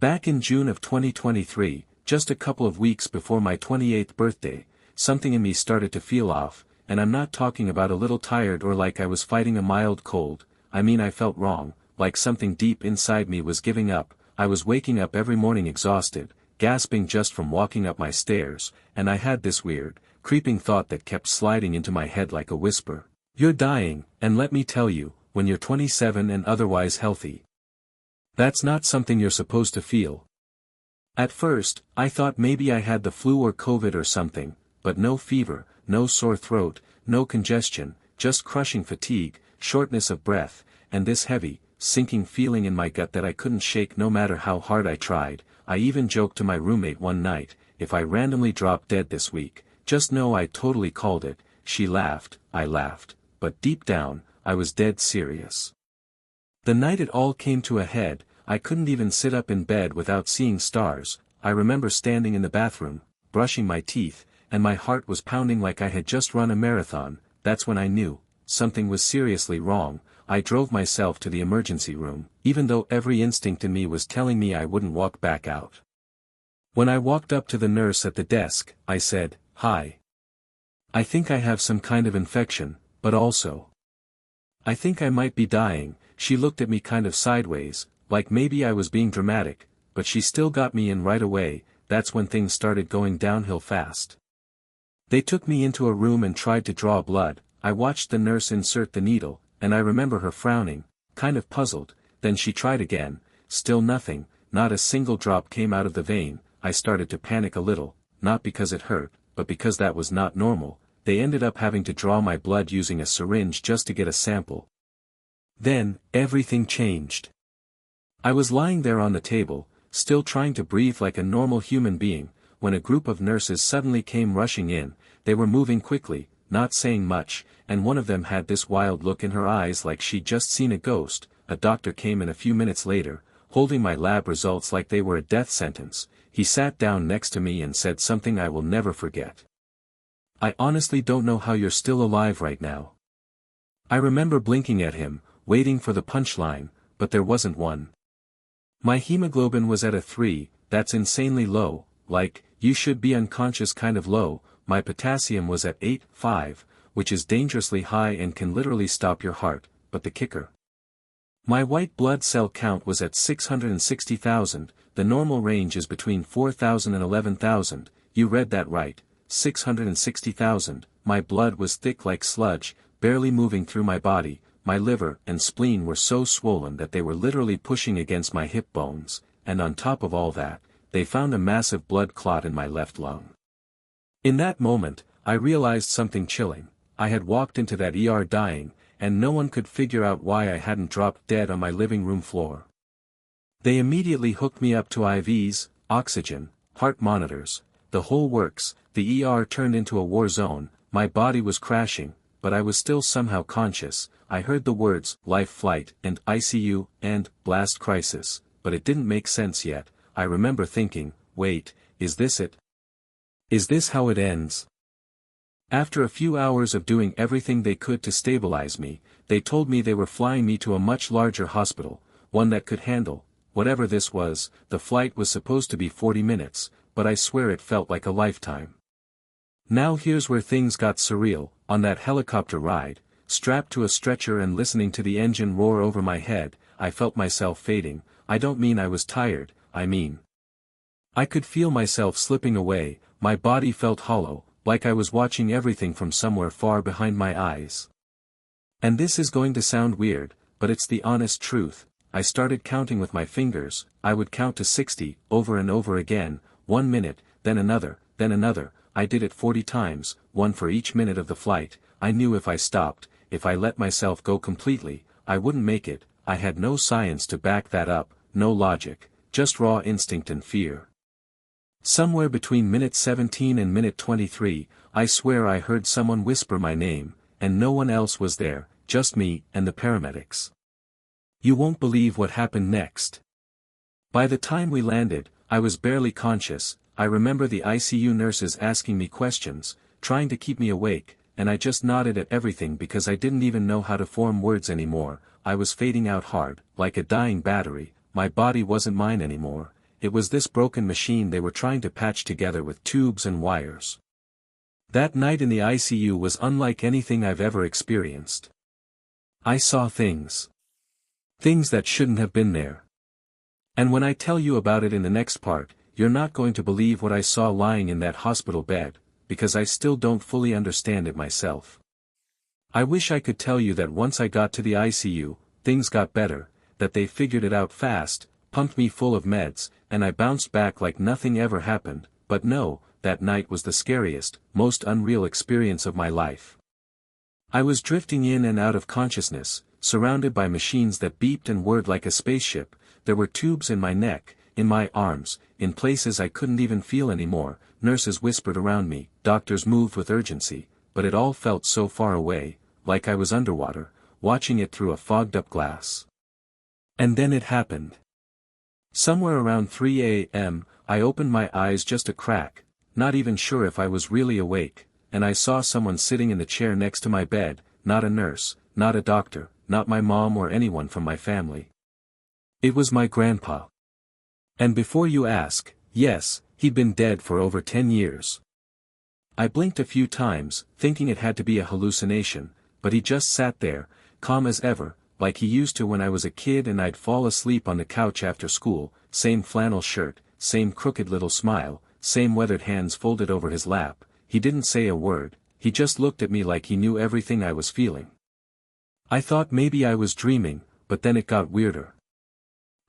Back in June of 2023, just a couple of weeks before my 28th birthday, something in me started to feel off, and I'm not talking about a little tired or like I was fighting a mild cold. I mean, I felt wrong, like something deep inside me was giving up. I was waking up every morning exhausted, gasping just from walking up my stairs, and I had this weird, creeping thought that kept sliding into my head like a whisper. You're dying, and let me tell you, when you're 27 and otherwise healthy, that's not something you're supposed to feel. At first, I thought maybe I had the flu or COVID or something, but no fever, no sore throat, no congestion, just crushing fatigue, shortness of breath, and this heavy, sinking feeling in my gut that I couldn't shake no matter how hard I tried. I even joked to my roommate one night, if I randomly drop dead this week, just know I totally called it. She laughed, I laughed, but deep down, I was dead serious. The night it all came to a head, I couldn't even sit up in bed without seeing stars. I remember standing in the bathroom, brushing my teeth, and my heart was pounding like I had just run a marathon. That's when I knew something was seriously wrong. I drove myself to the emergency room, even though every instinct in me was telling me I wouldn't walk back out. When I walked up to the nurse at the desk, I said, "Hi. I think I have some kind of infection, but also I think I might be dying." She looked at me kind of sideways, like maybe I was being dramatic, but she still got me in right away. That's when things started going downhill fast. They took me into a room and tried to draw blood. I watched the nurse insert the needle, and I remember her frowning, kind of puzzled. Then she tried again, still nothing, not a single drop came out of the vein. I started to panic a little, not because it hurt, but because that was not normal. They ended up having to draw my blood using a syringe just to get a sample. Then, everything changed. I was lying there on the table, still trying to breathe like a normal human being, when a group of nurses suddenly came rushing in. They were moving quickly, not saying much, and one of them had this wild look in her eyes like she'd just seen a ghost. A doctor came in a few minutes later, holding my lab results like they were a death sentence. He sat down next to me and said something I will never forget. "I honestly don't know how you're still alive right now." I remember blinking at him, waiting for the punchline, but there wasn't one. My hemoglobin was at a 3, that's insanely low, like, you should be unconscious kind of low. My potassium was at 8.5, which is dangerously high and can literally stop your heart, but the kicker. My white blood cell count was at 660,000, the normal range is between 4,000 and 11,000, you read that right, 660,000, my blood was thick like sludge, barely moving through my body. My liver and spleen were so swollen that they were literally pushing against my hip bones, and on top of all that, they found a massive blood clot in my left lung. In that moment, I realized something chilling. I had walked into that ER dying, and no one could figure out why I hadn't dropped dead on my living room floor. They immediately hooked me up to IVs, oxygen, heart monitors, the whole works. The ER turned into a war zone. My body was crashing, but I was still somehow conscious. I heard the words, life flight, and ICU, and, blast crisis, but it didn't make sense yet. I remember thinking, wait, is this it? Is this how it ends? After a few hours of doing everything they could to stabilize me, they told me they were flying me to a much larger hospital, one that could handle whatever this was. The flight was supposed to be 40 minutes, but I swear it felt like a lifetime. Now here's where things got surreal. On that helicopter ride, strapped to a stretcher and listening to the engine roar over my head, I felt myself fading. I don't mean I was tired, I mean I could feel myself slipping away. My body felt hollow, like I was watching everything from somewhere far behind my eyes. And this is going to sound weird, but it's the honest truth. I started counting with my fingers. I would count to 60, over and over again, 1 minute, then another, then another. I did it 40 times, one for each minute of the flight. I knew if I stopped, if I let myself go completely, I wouldn't make it. I had no science to back that up, no logic, just raw instinct and fear. Somewhere between minute 17 and minute 23, I swear I heard someone whisper my name, and no one else was there, just me and the paramedics. You won't believe what happened next. By the time we landed, I was barely conscious. I remember the ICU nurses asking me questions, trying to keep me awake, and I just nodded at everything because I didn't even know how to form words anymore. I was fading out hard, like a dying battery. My body wasn't mine anymore, it was this broken machine they were trying to patch together with tubes and wires. That night in the ICU was unlike anything I've ever experienced. I saw things. Things that shouldn't have been there. And when I tell you about it in the next part, you're not going to believe what I saw lying in that hospital bed, because I still don't fully understand it myself. I wish I could tell you that once I got to the ICU, things got better, that they figured it out fast, pumped me full of meds, and I bounced back like nothing ever happened, but no, that night was the scariest, most unreal experience of my life. I was drifting in and out of consciousness, surrounded by machines that beeped and whirred like a spaceship. There were tubes in my neck, in my arms, in places I couldn't even feel anymore. Nurses whispered around me, doctors moved with urgency, but it all felt so far away, like I was underwater, watching it through a fogged-up glass. And then it happened. Somewhere around 3 a.m., I opened my eyes just a crack, not even sure if I was really awake, and I saw someone sitting in the chair next to my bed, not a nurse, not a doctor, not my mom or anyone from my family. It was my grandpa. And before you ask, yes, he'd been dead for over 10 years. I blinked a few times, thinking it had to be a hallucination, but he just sat there, calm as ever, like he used to when I was a kid and I'd fall asleep on the couch after school, same flannel shirt, same crooked little smile, same weathered hands folded over his lap. He didn't say a word, he just looked at me like he knew everything I was feeling. I thought maybe I was dreaming, but then it got weirder.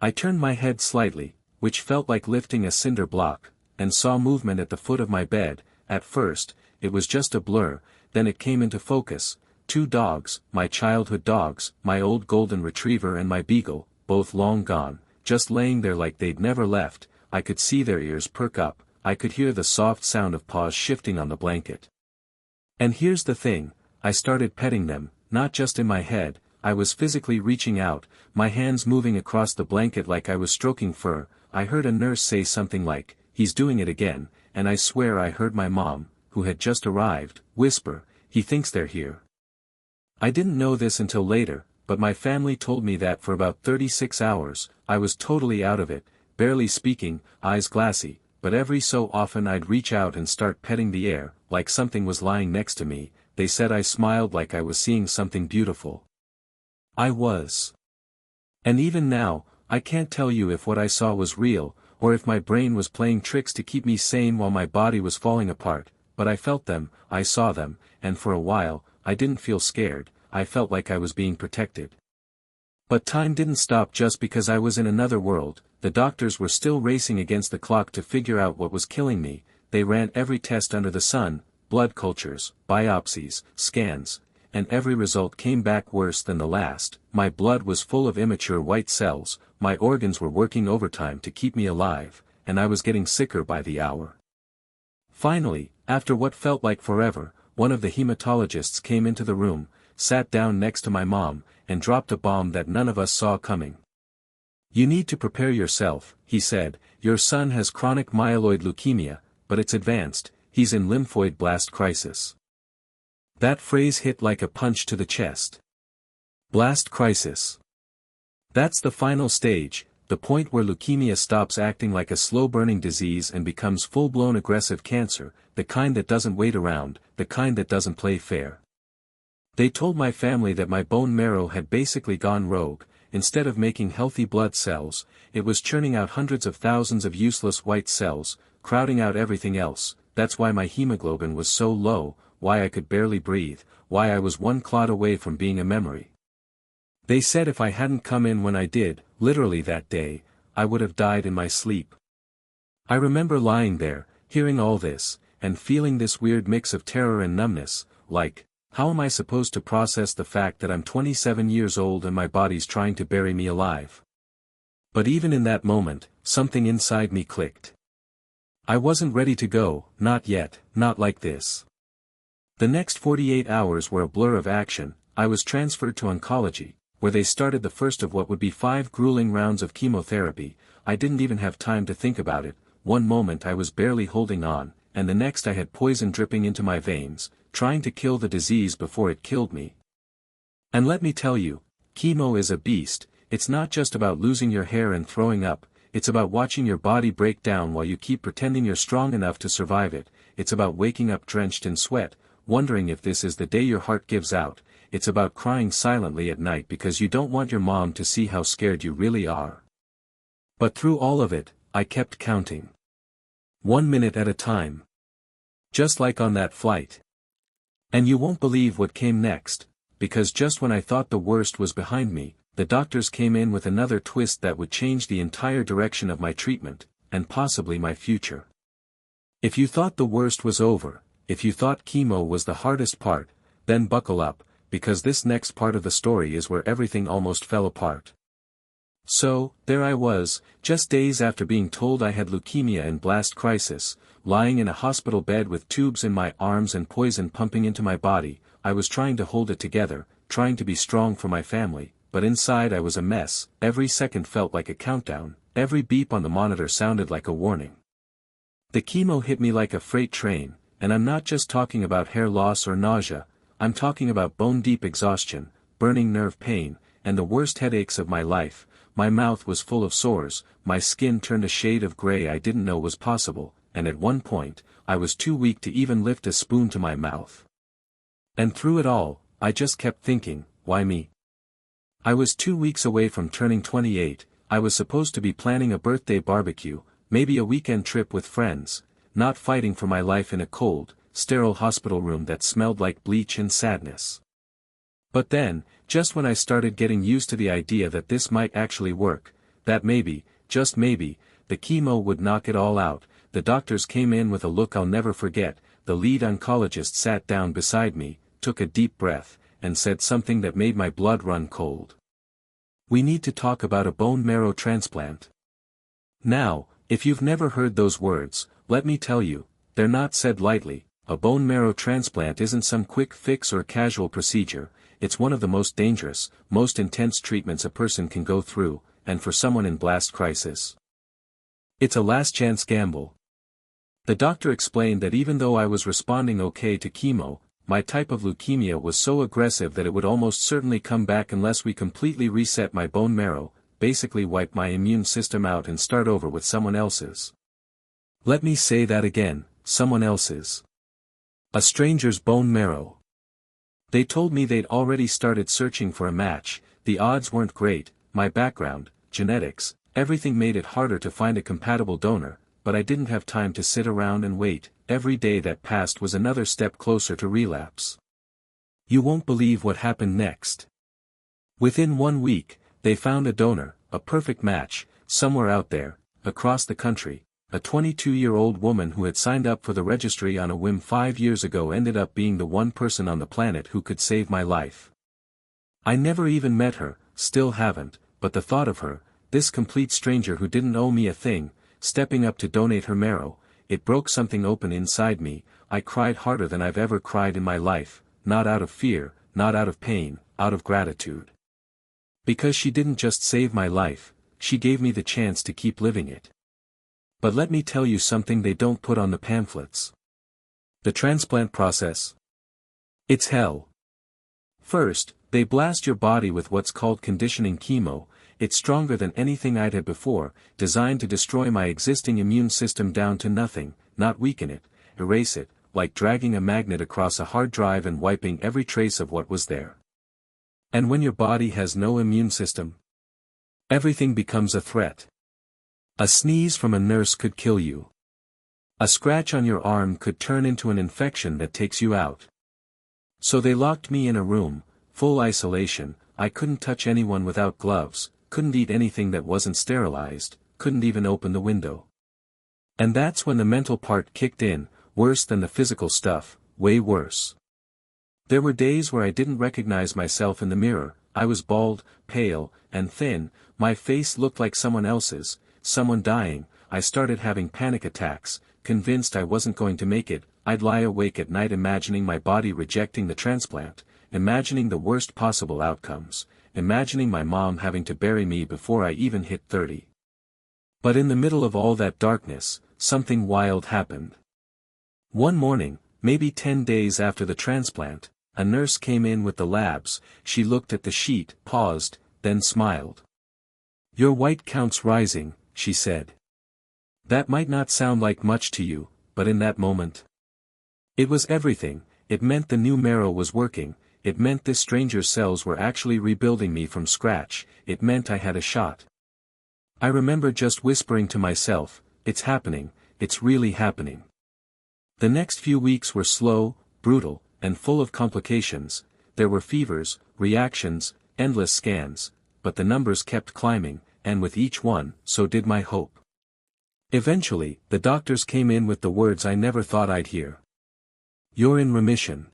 I turned my head slightly, which felt like lifting a cinder block, and saw movement at the foot of my bed. At first, it was just a blur, then it came into focus. 2 dogs, my childhood dogs, my old golden retriever and my beagle, both long gone, just laying there like they'd never left. I could see their ears perk up, I could hear the soft sound of paws shifting on the blanket. And here's the thing, I started petting them, not just in my head, I was physically reaching out, my hands moving across the blanket like I was stroking fur. I heard a nurse say something like, "He's doing it again," and I swear I heard my mom, who had just arrived, whisper, "He thinks they're here." I didn't know this until later, but my family told me that for about 36 hours, I was totally out of it, barely speaking, eyes glassy, but every so often I'd reach out and start petting the air, like something was lying next to me. They said I smiled like I was seeing something beautiful. I was. And even now, I can't tell you if what I saw was real, or if my brain was playing tricks to keep me sane while my body was falling apart, but I felt them, I saw them, and for a while, I didn't feel scared, I felt like I was being protected. But time didn't stop just because I was in another world. The doctors were still racing against the clock to figure out what was killing me. They ran every test under the sun, blood cultures, biopsies, scans, and every result came back worse than the last. My blood was full of immature white cells, my organs were working overtime to keep me alive, and I was getting sicker by the hour. Finally, after what felt like forever, one of the hematologists came into the room, sat down next to my mom, and dropped a bomb that none of us saw coming. "You need to prepare yourself," he said. "Your son has chronic myeloid leukemia, but it's advanced, he's in lymphoid blast crisis." That phrase hit like a punch to the chest. Blast crisis. That's the final stage, the point where leukemia stops acting like a slow-burning disease and becomes full-blown aggressive cancer, the kind that doesn't wait around, the kind that doesn't play fair. They told my family that my bone marrow had basically gone rogue. Instead of making healthy blood cells, it was churning out hundreds of thousands of useless white cells, crowding out everything else. That's why my hemoglobin was so low, why I could barely breathe, why I was one clot away from being a memory. They said if I hadn't come in when I did, literally that day, I would have died in my sleep. I remember lying there, hearing all this, and feeling this weird mix of terror and numbness, like, how am I supposed to process the fact that I'm 27 years old and my body's trying to bury me alive? But even in that moment, something inside me clicked. I wasn't ready to go, not yet, not like this. The next 48 hours were a blur of action. I was transferred to oncology, where they started the first of what would be 5 grueling rounds of chemotherapy. I didn't even have time to think about it. One moment I was barely holding on, and the next I had poison dripping into my veins, trying to kill the disease before it killed me. And let me tell you, chemo is a beast. It's not just about losing your hair and throwing up, It's about watching your body break down while you keep pretending you're strong enough to survive it. It's about waking up drenched in sweat, wondering if this is the day your heart gives out. It's about crying silently at night because you don't want your mom to see how scared you really are. But through all of it, I kept counting. 1 minute at a time. Just like on that flight. And you won't believe what came next, because just when I thought the worst was behind me, the doctors came in with another twist that would change the entire direction of my treatment, and possibly my future. If you thought the worst was over, if you thought chemo was the hardest part, then buckle up, because this next part of the story is where everything almost fell apart. So, there I was, just days after being told I had leukemia and blast crisis, lying in a hospital bed with tubes in my arms and poison pumping into my body. I was trying to hold it together, trying to be strong for my family, but inside I was a mess. Every second felt like a countdown, every beep on the monitor sounded like a warning. The chemo hit me like a freight train, and I'm not just talking about hair loss or nausea, I'm talking about bone-deep exhaustion, burning nerve pain, and the worst headaches of my life. My mouth was full of sores, my skin turned a shade of gray I didn't know was possible, and at one point, I was too weak to even lift a spoon to my mouth. And through it all, I just kept thinking, why me? I was 2 weeks away from turning 28, I was supposed to be planning a birthday barbecue, maybe a weekend trip with friends, not fighting for my life in a cold, sterile hospital room that smelled like bleach and sadness. But then, just when I started getting used to the idea that this might actually work, that maybe, just maybe, the chemo would knock it all out, the doctors came in with a look I'll never forget. The lead oncologist sat down beside me, took a deep breath, and said something that made my blood run cold. We need to talk about a bone marrow transplant. Now, if you've never heard those words, let me tell you, they're not said lightly. A bone marrow transplant isn't some quick fix or casual procedure. It's one of the most dangerous, most intense treatments a person can go through, and for someone in blast crisis, it's a last-chance gamble. The doctor explained that even though I was responding okay to chemo, my type of leukemia was so aggressive that it would almost certainly come back unless we completely reset my bone marrow, basically wipe my immune system out and start over with someone else's. Let me say that again, someone else's. A stranger's bone marrow. They told me they'd already started searching for a match. The odds weren't great, my background, genetics, everything made it harder to find a compatible donor, but I didn't have time to sit around and wait. Every day that passed was another step closer to relapse. You won't believe what happened next. Within 1 week, they found a donor, a perfect match, somewhere out there, across the country. A 22-year-old woman who had signed up for the registry on a whim 5 years ago ended up being the one person on the planet who could save my life. I never even met her, still haven't, but the thought of her, this complete stranger who didn't owe me a thing, stepping up to donate her marrow, it broke something open inside me. I cried harder than I've ever cried in my life, not out of fear, not out of pain, out of gratitude. Because she didn't just save my life, she gave me the chance to keep living it. But let me tell you something they don't put on the pamphlets. The transplant process. It's hell. First, they blast your body with what's called conditioning chemo. It's stronger than anything I'd had before, designed to destroy my existing immune system down to nothing, not weaken it, erase it, like dragging a magnet across a hard drive and wiping every trace of what was there. And when your body has no immune system, everything becomes a threat. A sneeze from a nurse could kill you. A scratch on your arm could turn into an infection that takes you out. So they locked me in a room, full isolation. I couldn't touch anyone without gloves, couldn't eat anything that wasn't sterilized, couldn't even open the window. And that's when the mental part kicked in, worse than the physical stuff, way worse. There were days where I didn't recognize myself in the mirror. I was bald, pale, and thin. My face looked like someone else's. Someone dying. I started having panic attacks, convinced I wasn't going to make it. I'd lie awake at night imagining my body rejecting the transplant, imagining the worst possible outcomes, imagining my mom having to bury me before I even hit 30. But in the middle of all that darkness, something wild happened. One morning, maybe 10 days after the transplant, a nurse came in with the labs. She looked at the sheet, paused, then smiled. "Your white count's rising," she said. That might not sound like much to you, but in that moment, it was everything. It meant the new marrow was working, it meant this stranger's cells were actually rebuilding me from scratch, it meant I had a shot. I remember just whispering to myself, it's happening, it's really happening. The next few weeks were slow, brutal, and full of complications. There were fevers, reactions, endless scans, but the numbers kept climbing, and with each one, so did my hope. Eventually, the doctors came in with the words I never thought I'd hear. You're in remission.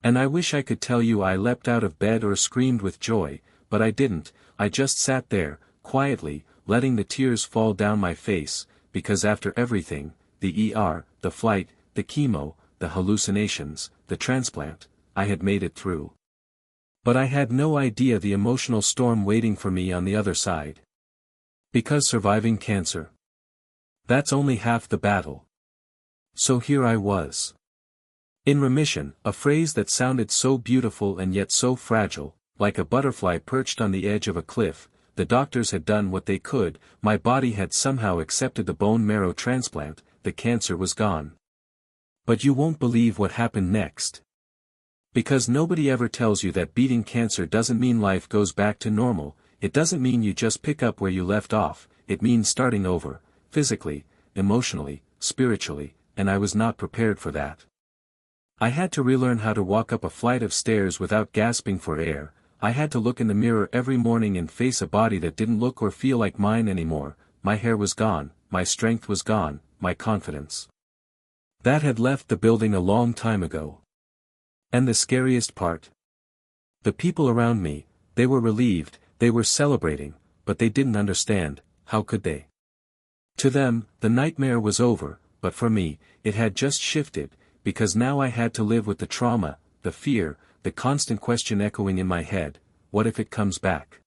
And I wish I could tell you I leapt out of bed or screamed with joy, but I didn't. I just sat there, quietly, letting the tears fall down my face, because after everything, the ER, the flight, the chemo, the hallucinations, the transplant, I had made it through. But I had no idea the emotional storm waiting for me on the other side. Because surviving cancer, that's only half the battle. So here I was. In remission, a phrase that sounded so beautiful and yet so fragile, like a butterfly perched on the edge of a cliff. The doctors had done what they could, my body had somehow accepted the bone marrow transplant, the cancer was gone. But you won't believe what happened next. Because nobody ever tells you that beating cancer doesn't mean life goes back to normal, it doesn't mean you just pick up where you left off, it means starting over, physically, emotionally, spiritually, and I was not prepared for that. I had to relearn how to walk up a flight of stairs without gasping for air. I had to look in the mirror every morning and face a body that didn't look or feel like mine anymore. My hair was gone, my strength was gone, my confidence. That had left the building a long time ago. And the scariest part? The people around me, they were relieved, they were celebrating, but they didn't understand. How could they? To them, the nightmare was over, but for me, it had just shifted, because now I had to live with the trauma, the fear, the constant question echoing in my head, what if it comes back?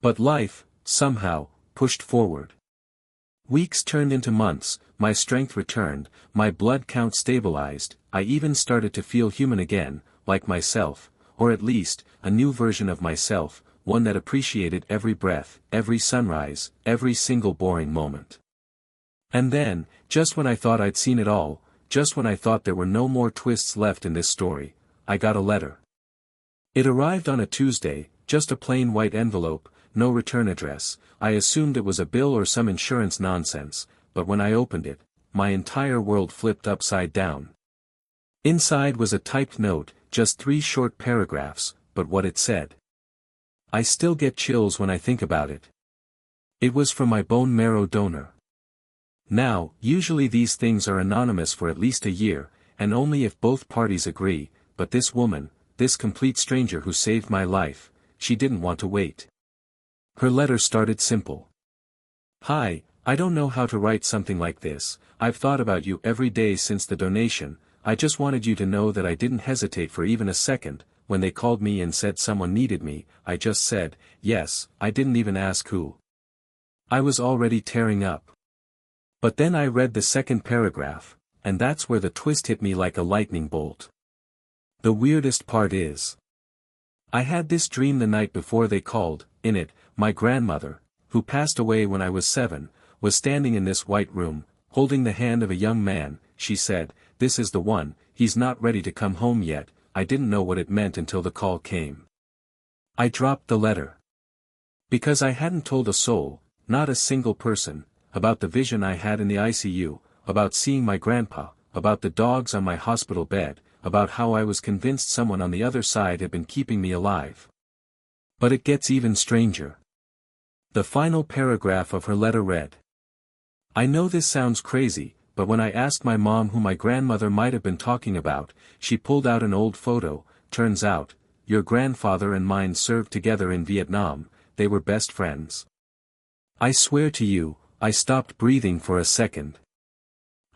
But life, somehow, pushed forward. Weeks turned into months, my strength returned, my blood count stabilized, I even started to feel human again, like myself, or at least, a new version of myself, one that appreciated every breath, every sunrise, every single boring moment. And then, just when I thought I'd seen it all, just when I thought there were no more twists left in this story, I got a letter. It arrived on a Tuesday, just a plain white envelope, no return address. I assumed it was a bill or some insurance nonsense, but when I opened it, my entire world flipped upside down. Inside was a typed note, just 3 short paragraphs, but what it said. I still get chills when I think about it. It was from my bone marrow donor. Now, usually these things are anonymous for at least a year, and only if both parties agree, but this woman, this complete stranger who saved my life, she didn't want to wait. Her letter started simple. Hi, I don't know how to write something like this. I've thought about you every day since the donation. I just wanted you to know that I didn't hesitate for even a second. When they called me and said someone needed me, I just said, yes. I didn't even ask who. I was already tearing up. But then I read the second paragraph, and that's where the twist hit me like a lightning bolt. The weirdest part is, I had this dream the night before they called. In it, my grandmother, who passed away when I was 7, was standing in this white room, holding the hand of a young man. She said, "This is the one, he's not ready to come home yet." I didn't know what it meant until the call came. I dropped the letter. Because I hadn't told a soul, not a single person, about the vision I had in the ICU, about seeing my grandpa, about the dogs on my hospital bed, about how I was convinced someone on the other side had been keeping me alive. But it gets even stranger. The final paragraph of her letter read. I know this sounds crazy, but when I asked my mom who my grandmother might have been talking about, she pulled out an old photo. Turns out, your grandfather and mine served together in Vietnam, they were best friends. I swear to you, I stopped breathing for a second.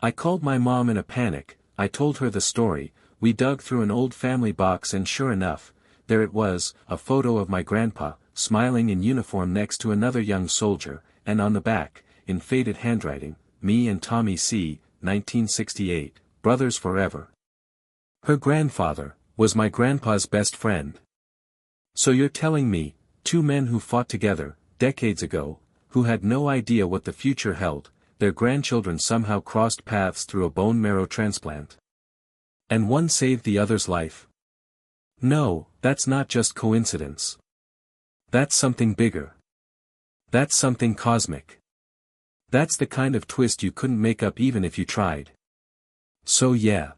I called my mom in a panic. I told her the story. We dug through an old family box and sure enough, there it was, a photo of my grandpa, smiling in uniform next to another young soldier, and on the back, in faded handwriting, me and Tommy C., 1968, brothers forever. Her grandfather, was my grandpa's best friend. So you're telling me, 2 men who fought together, decades ago, who had no idea what the future held, their grandchildren somehow crossed paths through a bone marrow transplant. And one saved the other's life. No, that's not just coincidence. That's something bigger. That's something cosmic. That's the kind of twist you couldn't make up even if you tried. So yeah.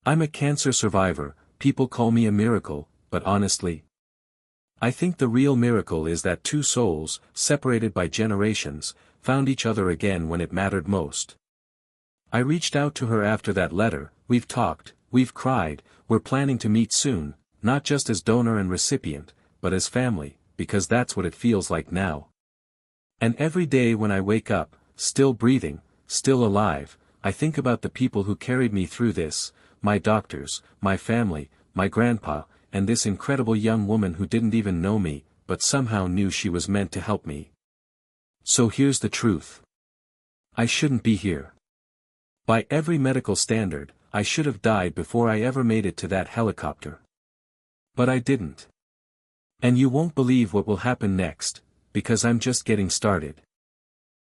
I'm a cancer survivor, people call me a miracle, but honestly, I think the real miracle is that two souls, separated by generations, found each other again when it mattered most. I reached out to her after that letter, we've talked, we've cried, we're planning to meet soon, not just as donor and recipient, but as family, because that's what it feels like now. And every day when I wake up, still breathing, still alive, I think about the people who carried me through this, my doctors, my family, my grandpa, and this incredible young woman who didn't even know me, but somehow knew she was meant to help me. So here's the truth. I shouldn't be here. By every medical standard, I should have died before I ever made it to that helicopter. But I didn't. And you won't believe what will happen next, because I'm just getting started.